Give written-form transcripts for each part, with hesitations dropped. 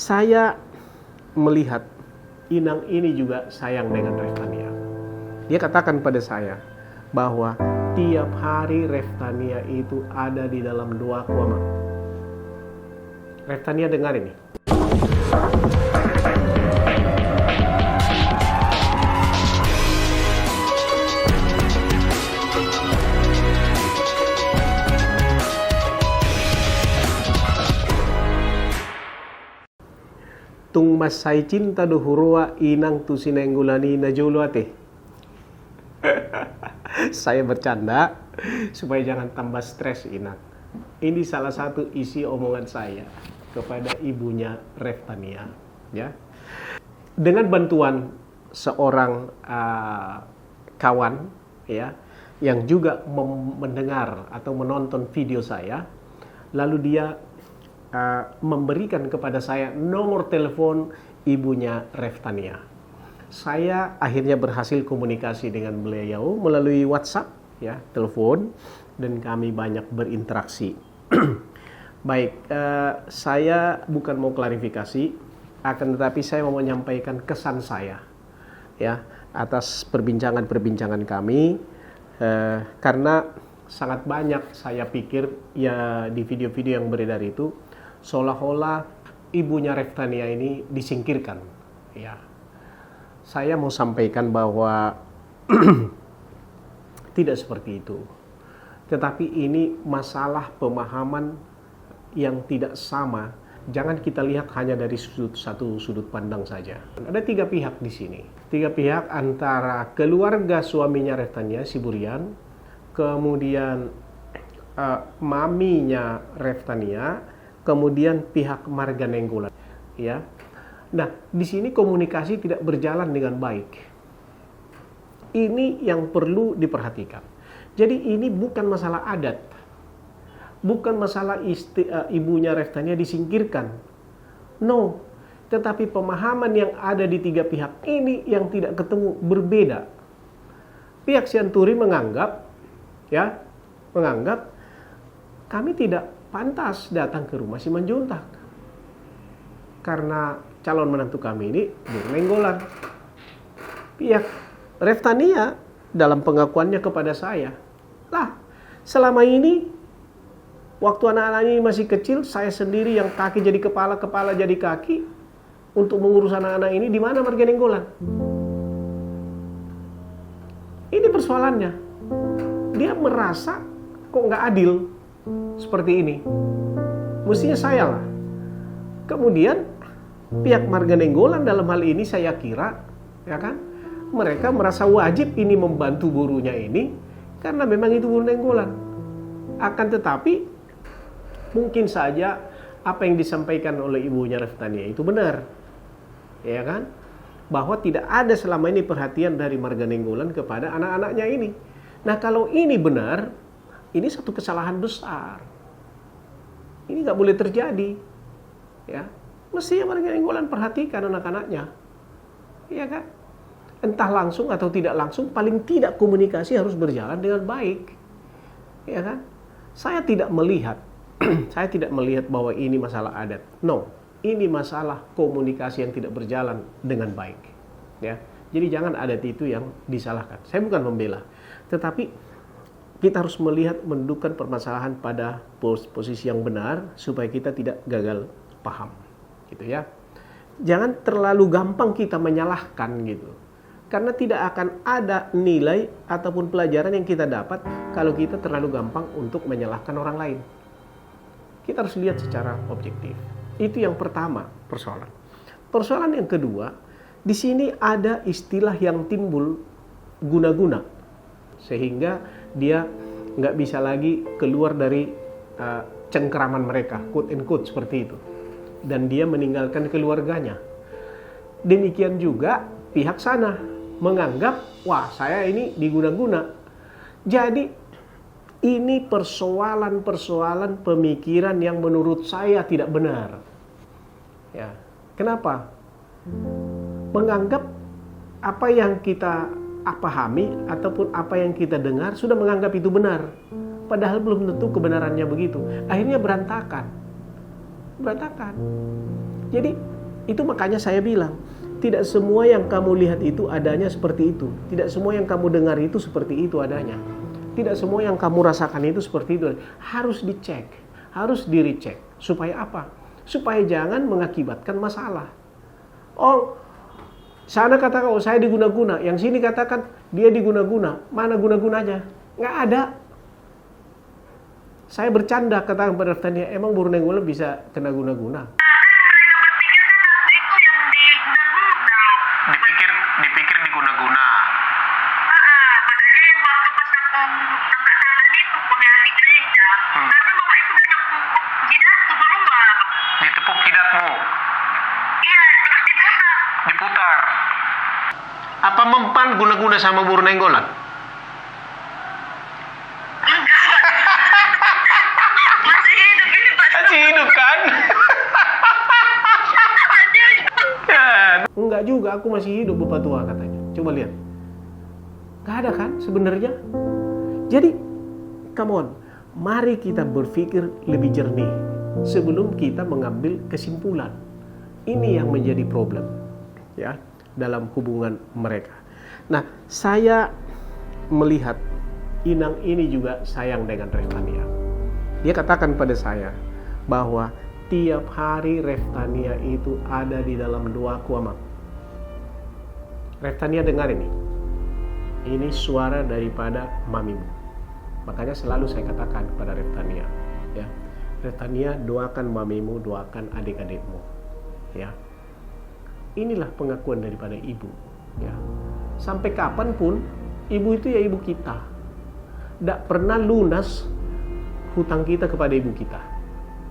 Saya melihat Inang ini juga sayang dengan Reftania. Dia katakan pada saya bahwa tiap hari Reftania itu ada di dalam doaku, Ama. Reftania dengar ini. Tung masai cinta dohurua inang tu sinenggulani najuluate. Saya bercanda supaya jangan tambah stres Inang. Ini salah satu isi omongan saya kepada ibunya Reftania, ya. Dengan bantuan seorang kawan, ya, yang juga mendengar atau menonton video saya, lalu dia memberikan kepada saya nomor telepon ibunya Reftania. Saya akhirnya berhasil komunikasi dengan beliau melalui WhatsApp, ya, telepon, dan kami banyak berinteraksi. Baik, saya bukan mau klarifikasi, akan tetapi saya mau menyampaikan kesan saya, ya, atas perbincangan kami, karena sangat banyak saya pikir ya di video-video yang beredar itu seolah-olah ibunya Reftania ini disingkirkan, ya. Saya mau sampaikan bahwa tidak seperti itu. Tetapi ini masalah pemahaman yang tidak sama. Jangan kita lihat hanya dari satu sudut pandang saja. Ada 3 pihak di sini. 3 pihak antara keluarga suaminya Reftania, si Burian, kemudian maminya Reftania, kemudian pihak Marga Nainggolan, ya. Nah, di sini komunikasi tidak berjalan dengan baik. Ini yang perlu diperhatikan. Jadi ini bukan masalah adat, bukan masalah ibunya Reftania disingkirkan, no. Tetapi pemahaman yang ada di 3 pihak ini yang tidak ketemu berbeda. Pihak Sianturi menganggap, ya, kami tidak pantas datang ke rumah Simanjuntak karena calon menantu kami ini Nainggolan. Pihak Reftania dalam pengakuannya kepada saya, lah, selama ini waktu anak-anak ini masih kecil, saya sendiri yang kaki jadi kepala, kepala jadi kaki untuk mengurus anak-anak ini. Di mana Marga Nainggolan? Ini persoalannya. Dia merasa kok nggak adil seperti ini. Mestinya saya lah. Kemudian pihak Marga Nainggolan dalam hal ini saya kira, ya kan, mereka merasa wajib ini membantu burunya ini karena memang itu buru Nainggolan. Akan tetapi mungkin saja apa yang disampaikan oleh ibunya Reftania itu benar, ya kan, bahwa tidak ada selama ini perhatian dari Marga Nainggolan kepada anak-anaknya ini. Nah, kalau ini benar, ini satu kesalahan besar. Ini nggak boleh terjadi, ya. Mestinya Marga Nainggolan perhatikan anak-anaknya, ya kan. Entah langsung atau tidak langsung, paling tidak komunikasi harus berjalan dengan baik, ya kan. Saya tidak melihat bahwa ini masalah adat. No, ini masalah komunikasi yang tidak berjalan dengan baik, ya. Jadi jangan adat itu yang disalahkan. Saya bukan membela, tetapi kita harus melihat mendudukan permasalahan pada posisi yang benar supaya kita tidak gagal paham, gitu ya. Jangan terlalu gampang kita menyalahkan gitu. Karena tidak akan ada nilai ataupun pelajaran yang kita dapat kalau kita terlalu gampang untuk menyalahkan orang lain. Kita harus lihat secara objektif. Itu yang pertama, persoalan. Persoalan yang kedua, di sini ada istilah yang timbul, guna-guna, sehingga dia nggak bisa lagi keluar dari cengkeraman mereka, quote and quote seperti itu, dan dia meninggalkan keluarganya. Demikian juga pihak sana menganggap, wah, saya ini diguna-guna. Jadi ini persoalan pemikiran yang menurut saya tidak benar, ya. Kenapa? Menganggap apa yang kita pahami ataupun apa yang kita dengar sudah menganggap itu benar, padahal belum tentu kebenarannya begitu. Akhirnya berantakan. Jadi itu makanya saya bilang, tidak semua yang kamu lihat itu adanya seperti itu. Tidak semua yang kamu dengar itu seperti itu adanya. Tidak semua yang kamu rasakan itu seperti itu. Harus dicek, harus di-recheck. Supaya apa? Supaya jangan mengakibatkan masalah. Oh, sana katakan, oh saya diguna-guna. Yang sini katakan, dia diguna-guna. Mana guna-gunanya? Nggak ada. Saya bercanda katakan pada Reftania, emang burung nenggolan bisa kena guna-guna? Dipikir diguna-guna. Makanya yang waktu pas aku angkat tangan itu kuliah di gereja, karena mama itu udah nepuk jidatku duluan. Ditepuk jidatmu? Iya, terus diputar. Apa mempan guna-guna sama burung nenggolan? Enggak. Masih hidup ini Pak. Masih hidup kan? Enggak juga, aku masih hidup Bapak tua katanya. Coba lihat. Enggak ada kan sebenarnya? Jadi, come on. Mari kita berpikir lebih jernih sebelum kita mengambil kesimpulan. Ini yang menjadi problem ya dalam hubungan mereka. Nah, saya melihat Inang ini juga sayang dengan Reftania. Dia katakan pada saya bahwa tiap hari Reftania itu ada di dalam doaku, Amang. Reftania dengar ini. Ini suara daripada mamimu. Makanya selalu saya katakan kepada Reftania, ya. Reftania, doakan mamimu, doakan adik-adikmu, ya. Inilah pengakuan daripada ibu, ya. Sampai kapanpun ibu itu ya ibu kita. Tidak pernah lunas hutang kita kepada ibu kita.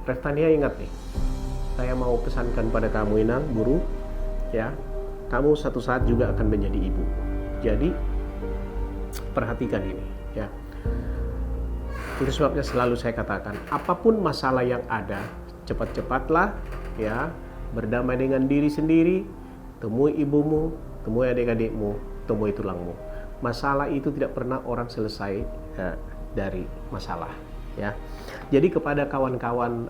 Reftania, ingat nih, saya mau pesankan pada kamu Inang, guru, ya, kamu satu saat juga akan menjadi ibu. Jadi perhatikan ini, ya. Itu sebabnya selalu saya katakan, apapun masalah yang ada, cepat-cepatlah, ya, berdamai dengan diri sendiri, temui ibumu, temui adik-adikmu, temui tulangmu. Masalah itu tidak pernah orang selesai dari masalah, ya. Jadi kepada kawan-kawan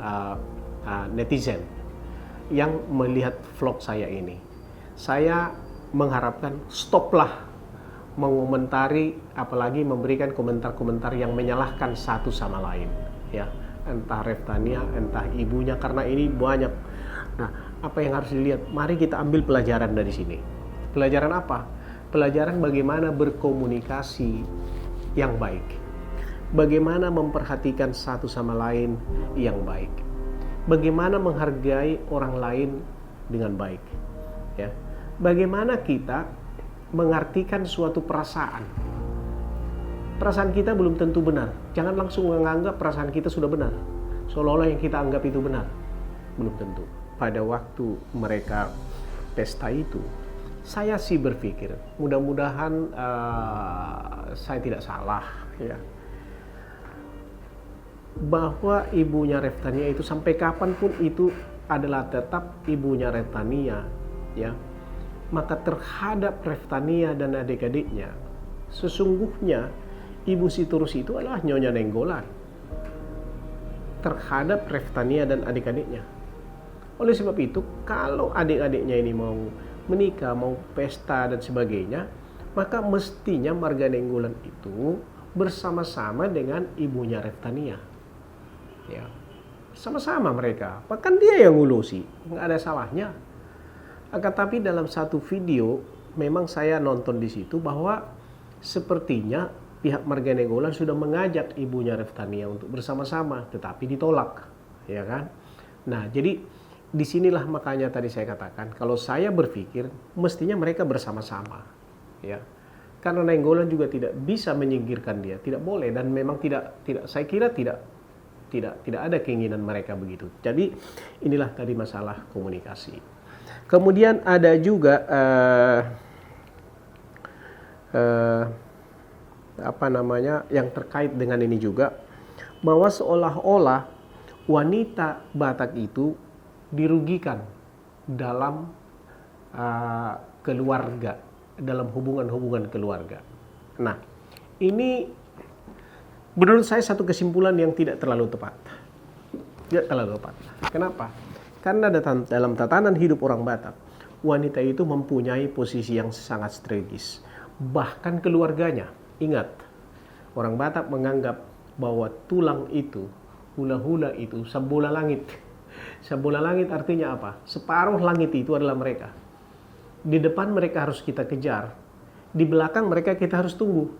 netizen yang melihat vlog saya ini, saya mengharapkan stoplah mengomentari, apalagi memberikan komentar-komentar yang menyalahkan satu sama lain, ya, entah Reftania, entah ibunya, karena ini banyak. Nah, apa yang harus dilihat? Mari kita ambil pelajaran dari sini. Pelajaran apa? Pelajaran bagaimana berkomunikasi yang baik, bagaimana memperhatikan satu sama lain yang baik, bagaimana menghargai orang lain dengan baik, ya. Bagaimana kita mengartikan suatu perasaan. Perasaan kita belum tentu benar. Jangan langsung menganggap perasaan kita sudah benar, seolah-olah yang kita anggap itu benar. Belum tentu. Pada waktu mereka pesta itu, saya sih berpikir, mudah-mudahan saya tidak salah, ya, bahwa ibunya Reftania itu sampai kapanpun itu adalah tetap ibunya Reftania, ya. Maka terhadap Reftania dan adik-adiknya, sesungguhnya ibu Sitorus itu adalah Nyonya Nenggolan terhadap Reftania dan adik-adiknya. Oleh sebab itu, kalau adik-adiknya ini mau menikah, mau pesta dan sebagainya, maka mestinya Marga Nenggolan itu bersama-sama dengan ibunya Reftania, ya, sama-sama mereka. Bahkan dia yang ngulusi, nggak ada salahnya. Akan tapi dalam satu video memang saya nonton di situ bahwa sepertinya pihak Marga Nenggolan sudah mengajak ibunya Reftania untuk bersama-sama, tetapi ditolak, ya kan? Nah, jadi disinilah makanya tadi saya katakan, kalau saya berpikir mestinya mereka bersama-sama, ya. Karena Nenggolan juga tidak bisa menyingkirkan dia, tidak boleh, dan memang tidak saya kira tidak ada keinginan mereka begitu. Jadi inilah tadi masalah komunikasi. Kemudian ada juga yang terkait dengan ini juga, bahwa seolah-olah wanita Batak itu dirugikan dalam keluarga, dalam hubungan-hubungan keluarga. Nah, ini menurut saya satu kesimpulan yang tidak terlalu tepat. Tidak terlalu tepat. Kenapa? Karena dalam tatanan hidup orang Batak, wanita itu mempunyai posisi yang sangat strategis. Bahkan keluarganya, ingat, orang Batak menganggap bahwa tulang itu, hula-hula itu, sembola langit. Sembola langit artinya apa? Separuh langit itu adalah mereka. Di depan mereka harus kita kejar, di belakang mereka kita harus tunggu.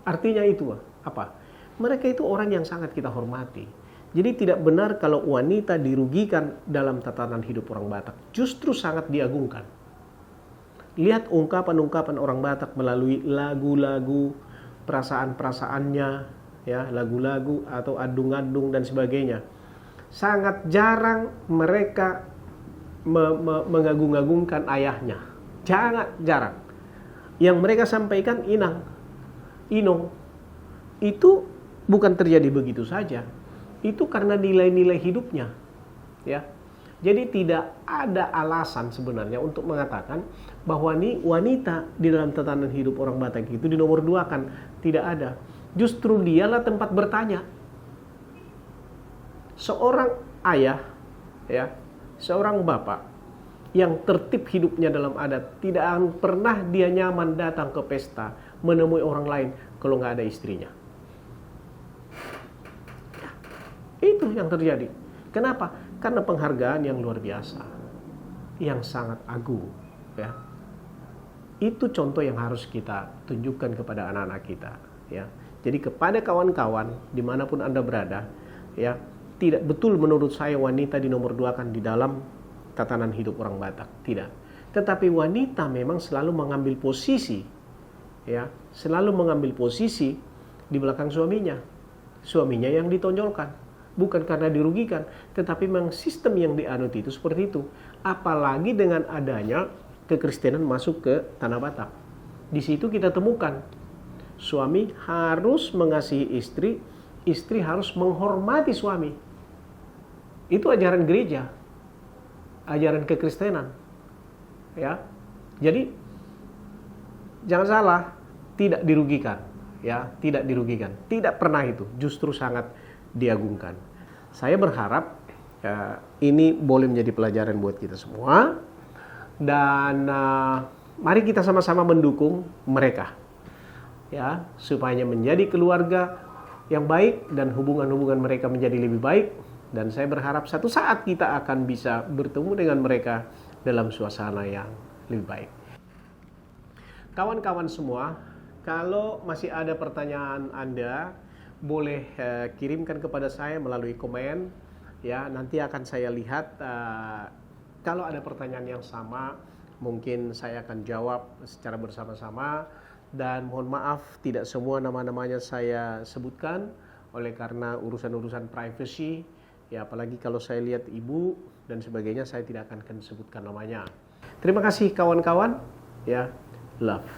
Artinya itu apa? Mereka itu orang yang sangat kita hormati. Jadi tidak benar kalau wanita dirugikan dalam tatanan hidup orang Batak. Justru sangat diagungkan. Lihat ungkapan-ungkapan orang Batak melalui lagu-lagu, perasaan-perasaannya, ya, lagu-lagu atau adung-adung dan sebagainya. Sangat jarang mereka mengagung-agungkan ayahnya. Jarang. Yang mereka sampaikan inang, inong. Itu bukan terjadi begitu saja. Itu karena nilai-nilai hidupnya, ya. Jadi tidak ada alasan sebenarnya untuk mengatakan bahwa wanita di dalam tatanan hidup orang Batak itu dinomorduakan. Tidak ada. Justru dialah tempat bertanya. Seorang ayah, ya, seorang bapak yang tertib hidupnya dalam adat, tidak akan pernah dia nyaman datang ke pesta menemui orang lain kalau nggak ada istrinya. Itu yang terjadi. Kenapa? Karena penghargaan yang luar biasa, yang sangat agung, ya. Itu contoh yang harus kita tunjukkan kepada anak-anak kita, ya. Jadi kepada kawan-kawan dimanapun Anda berada, ya, tidak betul menurut saya wanita dinomorduakan di dalam tatanan hidup orang Batak, tidak. Tetapi wanita memang selalu mengambil posisi, ya, selalu mengambil posisi di belakang suaminya. Suaminya yang ditonjolkan. Bukan karena dirugikan, tetapi memang sistem yang dianut itu seperti itu. Apalagi dengan adanya kekristenan masuk ke tanah Batak. Di situ kita temukan suami harus mengasihi istri, istri harus menghormati suami. Itu ajaran gereja, ajaran kekristenan. Ya. Jadi jangan salah, tidak dirugikan, ya, tidak dirugikan. Tidak pernah itu, justru sangat diagungkan. Saya berharap ini boleh menjadi pelajaran buat kita semua, dan mari kita sama-sama mendukung mereka, ya, supaya menjadi keluarga yang baik dan hubungan-hubungan mereka menjadi lebih baik. Dan saya berharap satu saat kita akan bisa bertemu dengan mereka dalam suasana yang lebih baik. Kawan-kawan semua, kalau masih ada pertanyaan Anda, boleh kirimkan kepada saya melalui komen, ya. Nanti akan saya lihat, kalau ada pertanyaan yang sama mungkin saya akan jawab secara bersama-sama. Dan mohon maaf tidak semua nama-namanya saya sebutkan oleh karena urusan-urusan privacy, ya, apalagi kalau saya lihat ibu dan sebagainya, saya tidak akan sebutkan namanya. Terima kasih kawan-kawan, ya. Love.